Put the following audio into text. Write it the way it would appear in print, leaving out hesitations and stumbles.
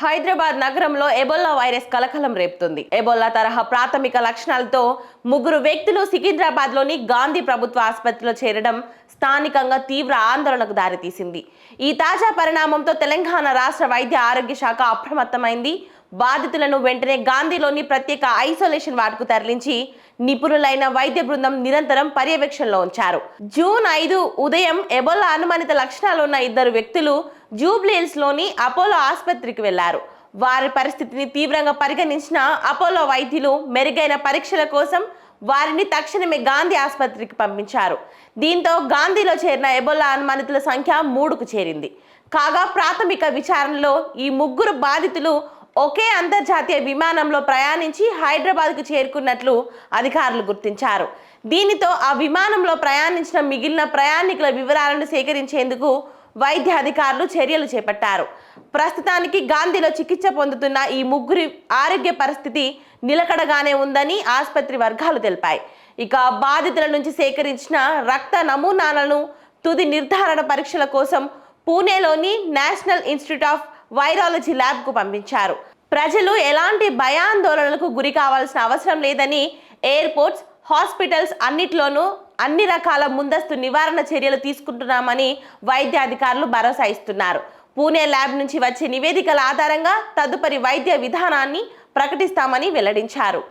హైదరాబాద్ నగరంలో Ebola virus కలకలం రేపుతుంది. Ebola తరహా ప్రాథమిక లక్షణాలతో ముగ్గురు వ్యక్తులు సికింద్రాబాద్లోని గాంధీ ప్రభుత్వ ఆసుపత్రిలో చేరడం స్థానికంగా తీవ్ర ఆందోళనకు దారితీసింది. ఈ తాజా పరిణామంతో తెలంగాణ రాష్ట్ర వైద్య ఆరోగ్య శాఖ అప్రమత్తమైంది. బాధితులను వెంటనే గాంధీలోని ప్రత్యేక ఐసోలేషన్ వార్డుకు తరలించి నిపుణులైన వైద్య బృందం నిరంతరం పర్యవేక్షణలో ఉంచారు. జూన్ 5 ఉదయం ఎబోలా అనుమానిత లక్షణాలు ఉన్న ఇద్దరు వ్యక్తులు జూబ్లీహిల్స్ లోని అపోలో ఆసుపత్రికి వెళ్లారు. వారి పరిస్థితిని తీవ్రంగా పరిగణించిన అపోలో వైద్యులు మెరుగైన పరీక్షల కోసం వారిని తక్షణమే గాంధీ ఆసుపత్రికి పంపించారు. దీంతో గాంధీలో చేరిన ఎబోలా అనుమానితుల సంఖ్య 3కు చేరింది. కాగా ప్రాథమిక విచారణలో ఈ ముగ్గురు బాధితులు ఒకే అంతర్జాతీయ విమానంలో ప్రయాణించి హైదరాబాద్కు చేరుకున్నట్లు అధికారులు గుర్తించారు. దీనితో ఆ విమానంలో ప్రయాణించిన మిగిలిన ప్రయాణికుల వివరాలను సేకరించేందుకు వైద్య అధికారులు చర్యలు చేపట్టారు. ప్రస్తుతానికి గాంధీలో చికిత్స పొందుతున్న ఈ ముగ్గురి ఆరోగ్య పరిస్థితి నిలకడగానే ఉందని ఆసుపత్రి వర్గాలు తెలిపాయి. ఇక బాధితుల నుంచి సేకరించిన రక్త నమూనాలను తుది నిర్ధారణ పరీక్షల కోసం పూణేలోని నేషనల్ ఇన్స్టిట్యూట్ ఆఫ్ వైరాలజీ ల్యాబ్కు పంపించారు. ప్రజలు ఎలాంటి భయాందోళనలకు గురి కావాల్సిన అవసరం లేదని ఎయిర్పోర్ట్స్, హాస్పిటల్స్ అన్నిట్లోనూ అన్ని రకాల ముందస్తు నివారణ చర్యలు తీసుకుంటున్నామని వైద్య అధికారులు భరోసా ఇస్తున్నారు. పూణే ల్యాబ్ నుంచి వచ్చే నివేదికల ఆధారంగా తదుపరి వైద్య విధానాన్ని ప్రకటిస్తామని వెల్లడించారు.